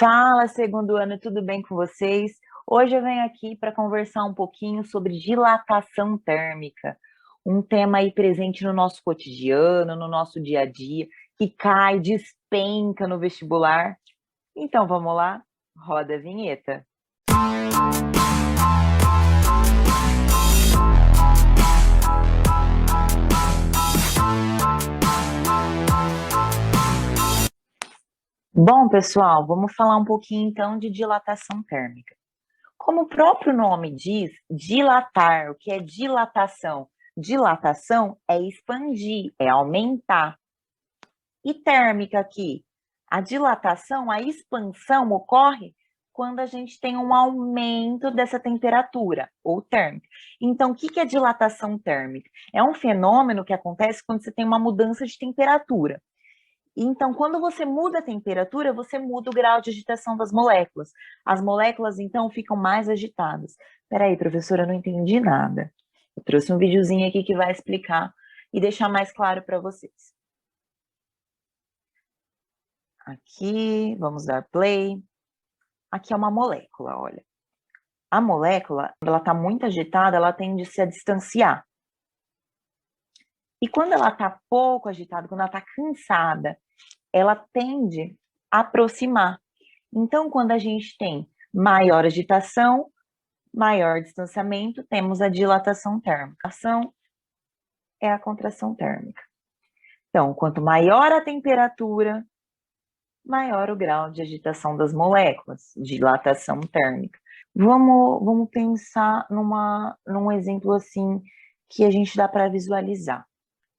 Fala, segundo ano, tudo bem com vocês? Hoje eu venho aqui para conversar um pouquinho sobre dilatação térmica, um tema aí presente no nosso cotidiano, no nosso dia a dia, que cai, despenca no vestibular. Então vamos lá, roda a vinheta. Bom, pessoal, vamos falar um pouquinho então de dilatação térmica. Como o próprio nome diz, dilatar, o que é dilatação? Dilatação é expandir, é aumentar. E térmica aqui? A dilatação, a expansão ocorre quando a gente tem um aumento dessa temperatura, ou térmica. Então, o que é dilatação térmica? É um fenômeno que acontece quando você tem uma mudança de temperatura. Então, quando você muda a temperatura, você muda o grau de agitação das moléculas. As moléculas, então, ficam mais agitadas. Peraí, professora, eu não entendi nada. Eu trouxe um videozinho aqui que vai explicar e deixar mais claro para vocês. Aqui, vamos dar play. Aqui é uma molécula, olha. A molécula, quando ela está muito agitada, ela tende a se distanciar. E quando ela está pouco agitada, quando ela está cansada, ela tende a aproximar. Então, quando a gente tem maior agitação, maior distanciamento, temos a dilatação térmica. A ação é a contração térmica. Então, quanto maior a temperatura, maior o grau de agitação das moléculas, dilatação térmica. Vamos pensar num exemplo assim que a gente dá para visualizar.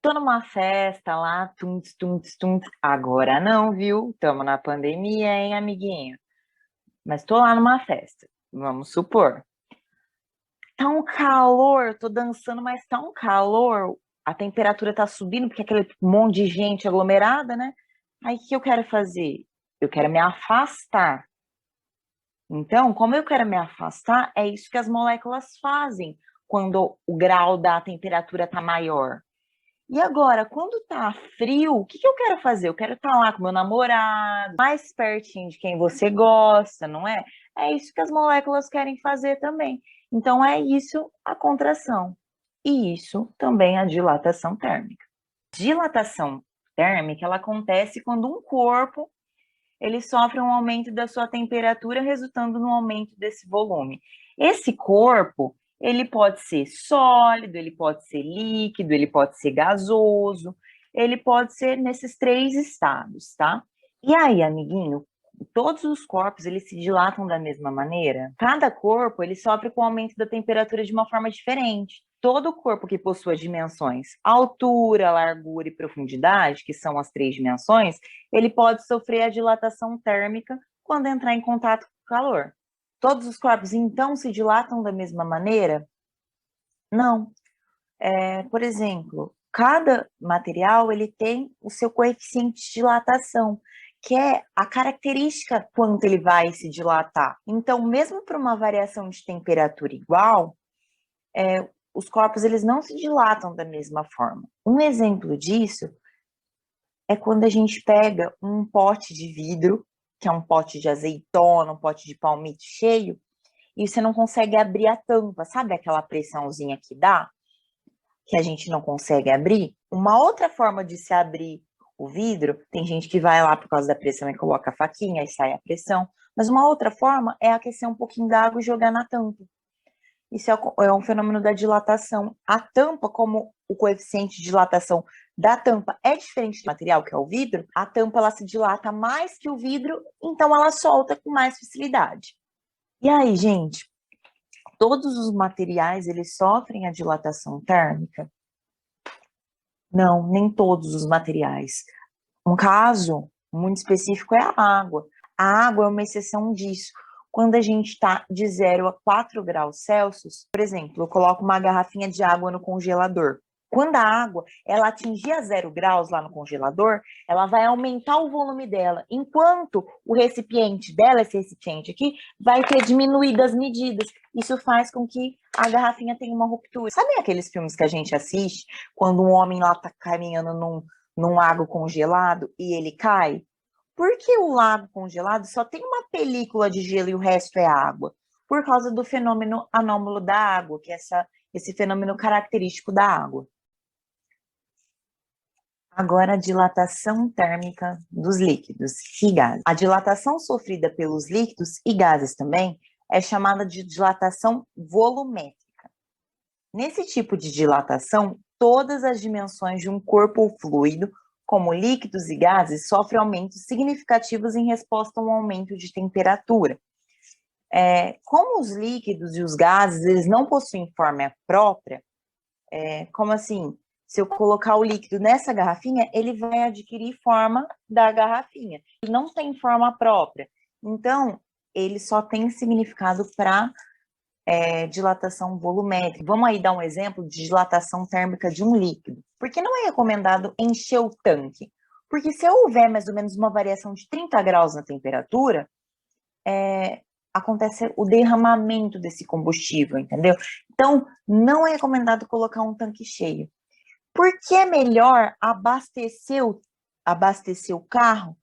Tô numa festa lá, tunts, tunts, tunts. Agora não, viu? Estamos na pandemia, hein, amiguinho? Mas tô lá numa festa, vamos supor. Tá um calor, tô dançando, mas tá um calor, a temperatura tá subindo, porque aquele monte de gente aglomerada, né? Aí o que eu quero fazer? Eu quero me afastar. Então, como eu quero me afastar, é isso que as moléculas fazem quando o grau da temperatura tá maior. E agora, quando tá frio, o que eu quero fazer? Eu quero estar lá com meu namorado, mais pertinho de quem você gosta, não é? É isso que as moléculas querem fazer também. Então, é isso a contração. E isso também a dilatação térmica. Dilatação térmica, ela acontece quando um corpo ele sofre um aumento da sua temperatura, resultando no aumento desse volume. Esse corpo, ele pode ser sólido, ele pode ser líquido, ele pode ser gasoso, ele pode ser nesses três estados, tá? E aí, amiguinho, todos os corpos, eles se dilatam da mesma maneira? Cada corpo, ele sofre com o aumento da temperatura de uma forma diferente. Todo corpo que possua dimensões altura, largura e profundidade, que são as três dimensões, ele pode sofrer a dilatação térmica quando entrar em contato com o calor. Todos os corpos, então, se dilatam da mesma maneira? Não. Por exemplo, cada material ele tem o seu coeficiente de dilatação, que é a característica quanto ele vai se dilatar. Então, mesmo para uma variação de temperatura igual, os corpos eles não se dilatam da mesma forma. Um exemplo disso é quando a gente pega um pote de vidro, que é um pote de azeitona, um pote de palmito cheio, e você não consegue abrir a tampa, sabe aquela pressãozinha que dá? Que a gente não consegue abrir? Uma outra forma de se abrir o vidro, tem gente que vai lá por causa da pressão e coloca a faquinha e sai a pressão, mas uma outra forma é aquecer um pouquinho da água e jogar na tampa. Isso é um fenômeno da dilatação. A tampa, como o coeficiente de dilatação da tampa é diferente do material, que é o vidro, a tampa ela se dilata mais que o vidro, então ela solta com mais facilidade. E aí, gente, todos os materiais eles sofrem a dilatação térmica? Não, nem todos os materiais. Um caso muito específico é a água. A água é uma exceção disso. Quando a gente está de 0 a 4 graus Celsius, por exemplo, eu coloco uma garrafinha de água no congelador. Quando a água ela atingir a 0 graus lá no congelador, ela vai aumentar o volume dela, enquanto o recipiente dela, esse recipiente aqui, vai ter diminuído as medidas. Isso faz com que a garrafinha tenha uma ruptura. Sabe aqueles filmes que a gente assiste, quando um homem lá está caminhando num lago congelado e ele cai? Por que o lago congelado só tem uma película de gelo e o resto é água? Por causa do fenômeno anômalo da água, que é esse fenômeno característico da água. Agora, a dilatação térmica dos líquidos e gases. A dilatação sofrida pelos líquidos e gases também é chamada de dilatação volumétrica. Nesse tipo de dilatação, todas as dimensões de um corpo ou fluido, como líquidos e gases, sofrem aumentos significativos em resposta a um aumento de temperatura. Como os líquidos e os gases eles não possuem forma própria, como assim? Se eu colocar o líquido nessa garrafinha, ele vai adquirir forma da garrafinha. Ele não tem forma própria. Então, ele só tem significado para dilatação volumétrica. Vamos aí dar um exemplo de dilatação térmica de um líquido. Por que não é recomendado encher o tanque? Porque se houver mais ou menos uma variação de 30 graus na temperatura, acontece o derramamento desse combustível, entendeu? Então, não é recomendado colocar um tanque cheio. Por que é melhor abastecer o carro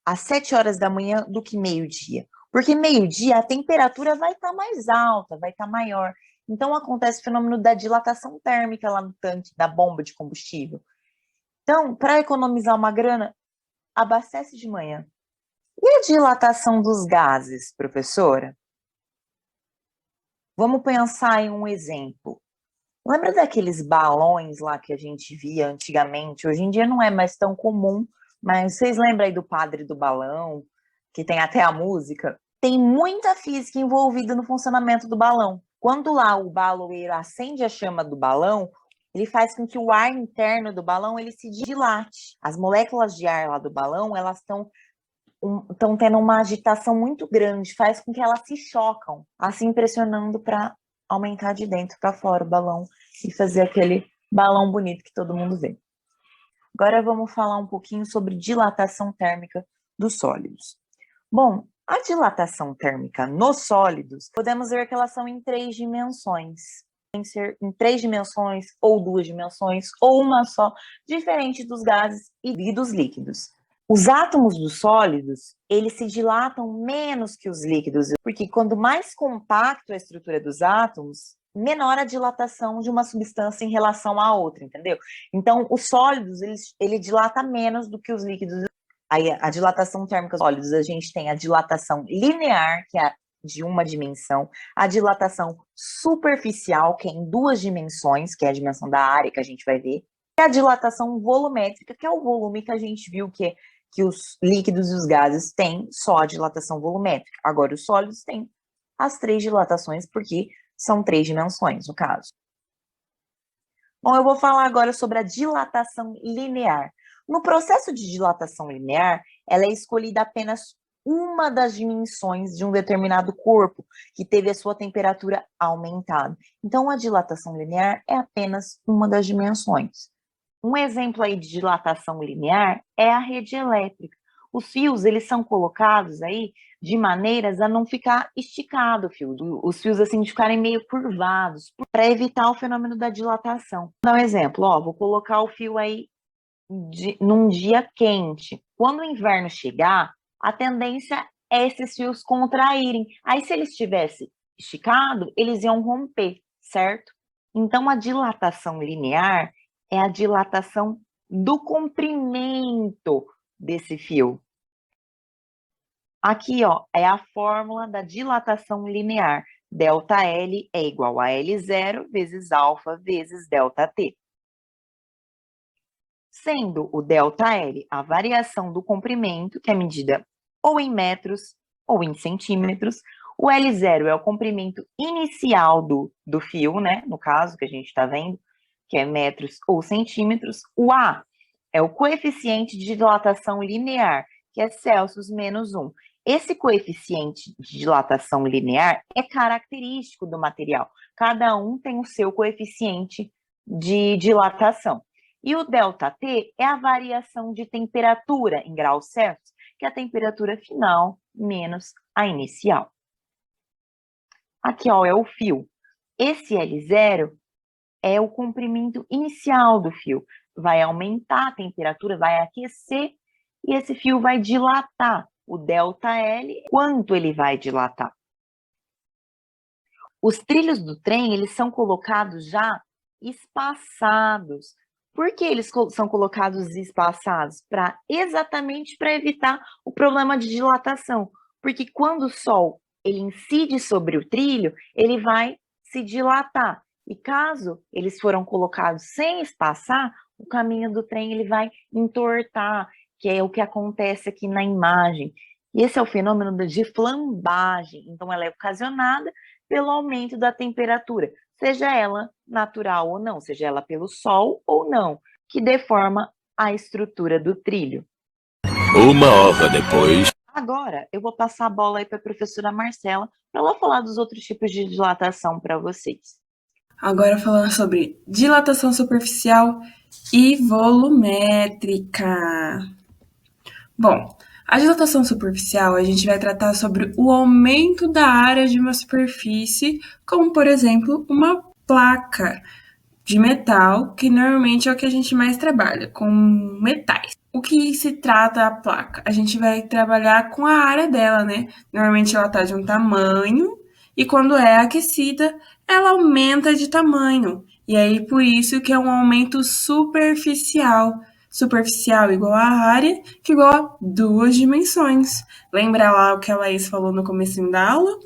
às 7 horas da manhã do que meio-dia? Porque meio-dia a temperatura vai estar mais alta, vai estar maior. Então, acontece o fenômeno da dilatação térmica lá no tanque da bomba de combustível. Então, para economizar uma grana, abastece de manhã. E a dilatação dos gases, professora? Vamos pensar em um exemplo. Lembra daqueles balões lá que a gente via antigamente? Hoje em dia não é mais tão comum, mas vocês lembram aí do padre do balão, que tem até a música? Tem muita física envolvida no funcionamento do balão. Quando lá o baloeiro acende a chama do balão, ele faz com que o ar interno do balão ele se dilate. As moléculas de ar lá do balão, elas estão tendo uma agitação muito grande, faz com que elas se chocam, assim pressionando para aumentar de dentro para fora o balão e fazer aquele balão bonito que todo mundo vê. Agora vamos falar um pouquinho sobre dilatação térmica dos sólidos. Bom, a dilatação térmica nos sólidos, podemos ver que elas são em 3 dimensões. Podem ser em 3 dimensões, ou 2 dimensões, ou uma só, diferente dos gases e dos líquidos. Os átomos dos sólidos, eles se dilatam menos que os líquidos, porque quanto mais compacto a estrutura dos átomos, menor a dilatação de uma substância em relação à outra, entendeu? Então, os sólidos, ele dilata menos do que os líquidos. Aí, a dilatação térmica dos sólidos, a gente tem a dilatação linear, que é de uma dimensão, a dilatação superficial, que é em 2 dimensões, que é a dimensão da área que a gente vai ver, e a dilatação volumétrica, que é o volume que a gente viu que os líquidos e os gases têm só a dilatação volumétrica. Agora, os sólidos têm as 3 dilatações, porque são 3 dimensões, no caso. Bom, eu vou falar agora sobre a dilatação linear. No processo de dilatação linear, ela é escolhida apenas uma das dimensões de um determinado corpo que teve a sua temperatura aumentada. Então, a dilatação linear é apenas uma das dimensões. Um exemplo aí de dilatação linear é a rede elétrica. Os fios, eles são colocados aí de maneiras a não ficar esticado o fio. Os fios, assim, de ficarem meio curvados, para evitar o fenômeno da dilatação. Vou dar um exemplo, ó, vou colocar o fio aí num dia quente. Quando o inverno chegar, a tendência é esses fios contraírem. Aí, se eles estivessem esticados, eles iam romper, certo? Então, a dilatação linear é a dilatação do comprimento desse fio. Aqui, ó, é a fórmula da dilatação linear. ΔL é igual a L0 vezes alfa vezes ΔT. Sendo o ΔL a variação do comprimento, que é medida ou em metros ou em centímetros, o L0 é o comprimento inicial do fio, né? No caso que a gente está vendo, que é metros ou centímetros. O A é o coeficiente de dilatação linear, que é Celsius menos 1. Esse coeficiente de dilatação linear é característico do material. Cada um tem o seu coeficiente de dilatação. E o ΔT é a variação de temperatura em graus Celsius, que é a temperatura final menos a inicial. Aqui, ó, é o fio. Esse L0 é o comprimento inicial do fio. Vai aumentar a temperatura, vai aquecer e esse fio vai dilatar o ΔL, quanto ele vai dilatar. Os trilhos do trem, eles são colocados já espaçados. Por que eles são colocados espaçados? Exatamente para evitar o problema de dilatação. Porque quando o sol ele incide sobre o trilho, ele vai se dilatar. E caso eles foram colocados sem espaçar, o caminho do trem ele vai entortar, que é o que acontece aqui na imagem. E esse é o fenômeno de flambagem. Então, ela é ocasionada pelo aumento da temperatura, seja ela natural ou não, seja ela pelo sol ou não, que deforma a estrutura do trilho. Uma hora depois. Agora, eu vou passar a bola aí para a professora Marcela, para ela falar dos outros tipos de dilatação para vocês. Agora falando sobre dilatação superficial e volumétrica. Bom, a dilatação superficial a gente vai tratar sobre o aumento da área de uma superfície, como por exemplo uma placa de metal, que normalmente é o que a gente mais trabalha, com metais. O que se trata a placa? A gente vai trabalhar com a área dela, né? Normalmente ela está de um tamanho e quando é aquecida, ela aumenta de tamanho. E aí por isso que é um aumento superficial. Superficial igual a área, que igual a duas dimensões. Lembra lá o que a Laís falou no comecinho da aula?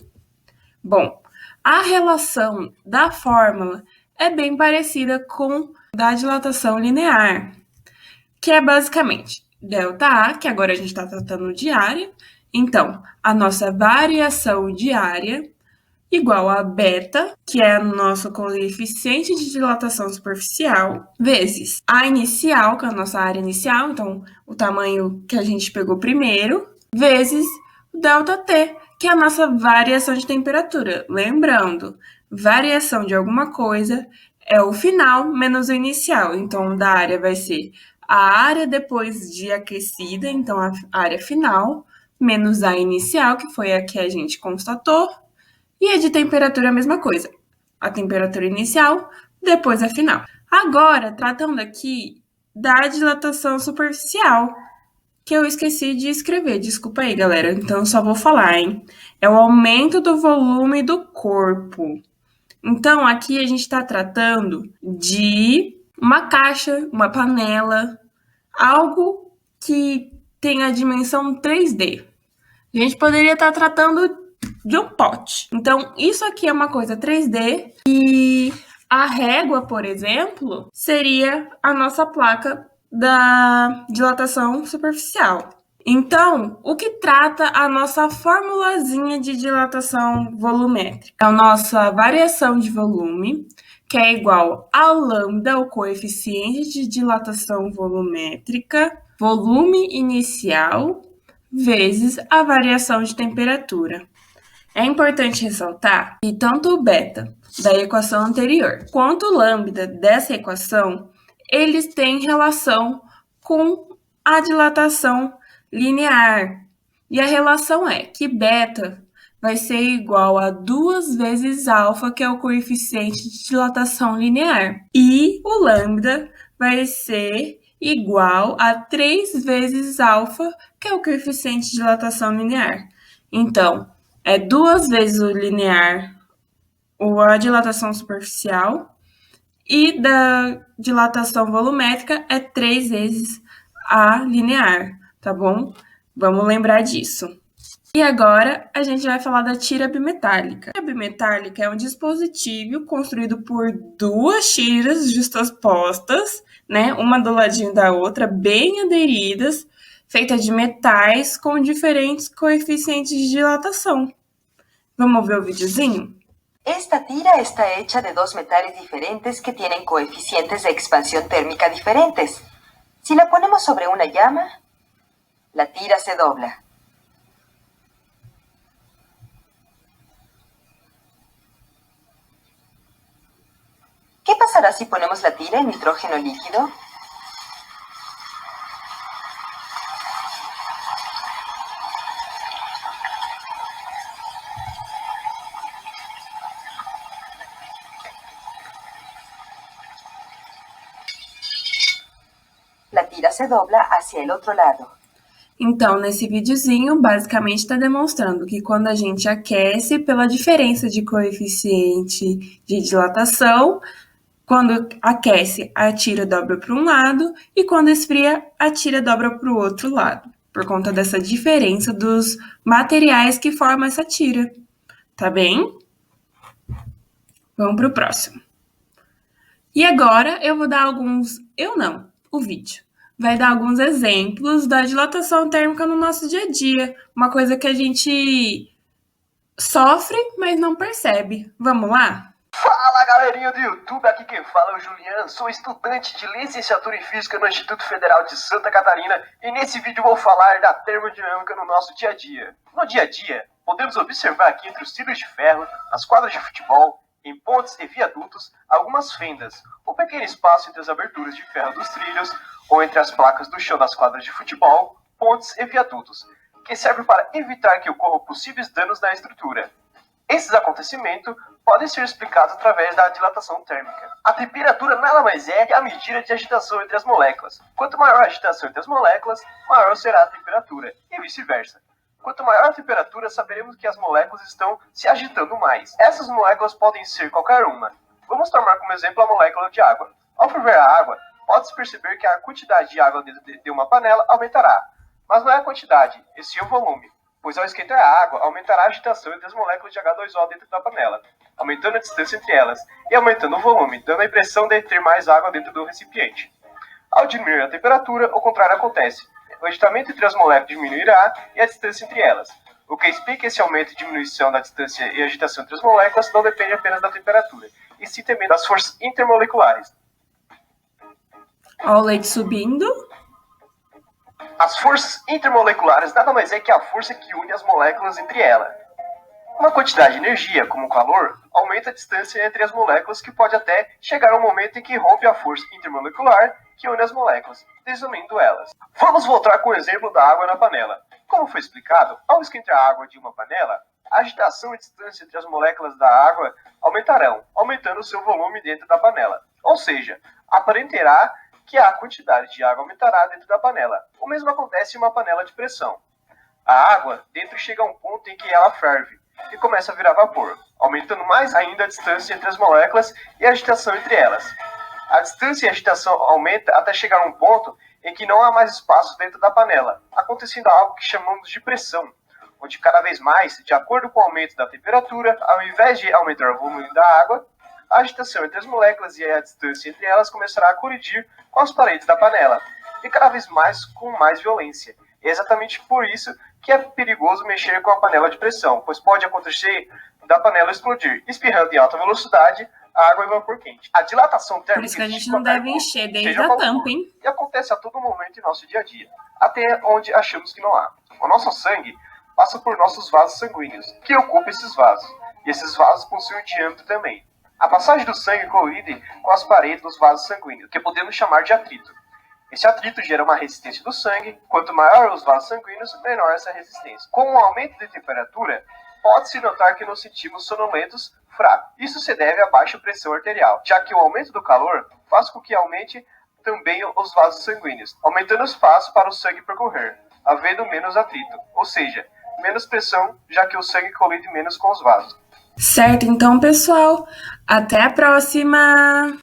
Bom, a relação da fórmula é bem parecida com da dilatação linear, que é basicamente ΔA, que agora a gente está tratando de área, então a nossa variação de área igual a beta, que é o nosso coeficiente de dilatação superficial, vezes a inicial, que é a nossa área inicial, então o tamanho que a gente pegou primeiro, vezes o ΔT, que é a nossa variação de temperatura. Lembrando, variação de alguma coisa é o final menos o inicial. Então, da área vai ser a área depois de aquecida, então a área final, menos a inicial, que foi a que a gente constatou, e a de temperatura a mesma coisa. A temperatura inicial, depois a final. Agora, tratando aqui da dilatação superficial, que eu esqueci de escrever. Desculpa aí, galera. Então, eu só vou falar, hein? É o aumento do volume do corpo. Então, aqui a gente está tratando de uma caixa, uma panela, algo que tem a dimensão 3D. A gente poderia estar tratando de um pote. Então, isso aqui é uma coisa 3D e a régua, por exemplo, seria a nossa placa da dilatação superficial. Então, o que trata a nossa formulazinha de dilatação volumétrica? É a nossa variação de volume, que é igual a lambda, o coeficiente de dilatação volumétrica, volume inicial, vezes a variação de temperatura. É importante ressaltar que tanto o beta da equação anterior quanto o lambda dessa equação, eles têm relação com a dilatação linear. E a relação é que beta vai ser igual a 2 vezes alfa, que é o coeficiente de dilatação linear. E o lambda vai ser igual a 3 vezes alfa, que é o coeficiente de dilatação linear. Então, é 2 vezes o linear, ou a dilatação superficial, e da dilatação volumétrica é 3 vezes a linear, tá bom? Vamos lembrar disso. E agora a gente vai falar da tira bimetálica. A bimetálica é um dispositivo construído por duas tiras justapostas, né, uma do ladinho da outra, bem aderidas, feita de metais com diferentes coeficientes de dilatação. Vamos ver o videozinho? Esta tira está hecha de dos metales diferentes que tienen coeficientes de expansión térmica diferentes. Si la ponemos sobre una llama, la tira se dobla. ¿Qué pasará si ponemos la tira en nitrógeno líquido? La tira se dobla hacia el otro lado. Então, nesse videozinho, basicamente está demonstrando que quando a gente aquece, pela diferença de coeficiente de dilatação, quando aquece, a tira dobra para um lado, e quando esfria, a tira dobra para o outro lado, por conta dessa diferença dos materiais que formam essa tira. Tá bem? Vamos para o próximo. E agora eu vou dar alguns... o vídeo. Vai dar alguns exemplos da dilatação térmica no nosso dia a dia. Uma coisa que a gente sofre, mas não percebe. Vamos lá? Fala galerinha do YouTube, aqui quem fala é o Juliano, sou estudante de licenciatura em Física no Instituto Federal de Santa Catarina e nesse vídeo vou falar da termodinâmica no nosso dia a dia. No dia a dia, podemos observar aqui entre os trilhos de ferro, nas quadras de futebol, em pontes e viadutos, algumas fendas, ou pequeno espaço entre as aberturas de ferro dos trilhos ou entre as placas do chão das quadras de futebol, pontes e viadutos, que servem para evitar que ocorram possíveis danos na estrutura. Esses acontecimentos podem ser explicados através da dilatação térmica. A temperatura nada mais é que a medida de agitação entre as moléculas. Quanto maior a agitação entre as moléculas, maior será a temperatura, e vice-versa. Quanto maior a temperatura, saberemos que as moléculas estão se agitando mais. Essas moléculas podem ser qualquer uma. Vamos tomar como exemplo a molécula de água. Ao ferver a água, pode-se perceber que a quantidade de água dentro de uma panela aumentará. Mas não é a quantidade, e sim o volume. Pois ao esquentar a água, aumentará a agitação entre as moléculas de H2O dentro da panela, aumentando a distância entre elas e aumentando o volume, dando a impressão de ter mais água dentro do recipiente. Ao diminuir a temperatura, o contrário acontece. O agitamento entre as moléculas diminuirá e a distância entre elas. O que explica esse aumento e diminuição da distância e agitação entre as moléculas não depende apenas da temperatura, e sim também das forças intermoleculares. Ó, o leite subindo. As forças intermoleculares nada mais é que a força que une as moléculas entre elas. Uma quantidade de energia, como o calor, aumenta a distância entre as moléculas, que pode até chegar ao momento em que rompe a força intermolecular que une as moléculas, desunindo elas. Vamos voltar com o exemplo da água na panela. Como foi explicado, ao esquentar a água de uma panela, a agitação e distância entre as moléculas da água aumentarão, aumentando o seu volume dentro da panela. Ou seja, aparentará que a quantidade de água aumentará dentro da panela. O mesmo acontece em uma panela de pressão. A água dentro chega a um ponto em que ela ferve e começa a virar vapor, aumentando mais ainda a distância entre as moléculas e a agitação entre elas. A distância e a agitação aumenta até chegar a um ponto em que não há mais espaço dentro da panela, acontecendo algo que chamamos de pressão, onde cada vez mais, de acordo com o aumento da temperatura, ao invés de aumentar o volume da água, a agitação entre as moléculas e a distância entre elas começará a colidir com as paredes da panela, e cada vez mais com mais violência. É exatamente por isso que é perigoso mexer com a panela de pressão, pois pode acontecer da panela explodir, espirrando em alta velocidade a água e vapor quente. A dilatação térmica... Por isso que a gente não deve encher desde a tampa, hein? E acontece a todo momento em nosso dia a dia, até onde achamos que não há. O nosso sangue passa por nossos vasos sanguíneos, que ocupam esses vasos, e esses vasos possuem um diâmetro também. A passagem do sangue colide com as paredes dos vasos sanguíneos, que podemos chamar de atrito. Esse atrito gera uma resistência do sangue. Quanto maior os vasos sanguíneos, menor essa resistência. Com o aumento de temperatura, pode-se notar que nos sentimos sonolentos, fracos. Isso se deve à baixa pressão arterial, já que o aumento do calor faz com que aumente também os vasos sanguíneos, aumentando o espaço para o sangue percorrer, havendo menos atrito, ou seja, menos pressão, já que o sangue colide menos com os vasos. Certo, então, pessoal, até a próxima!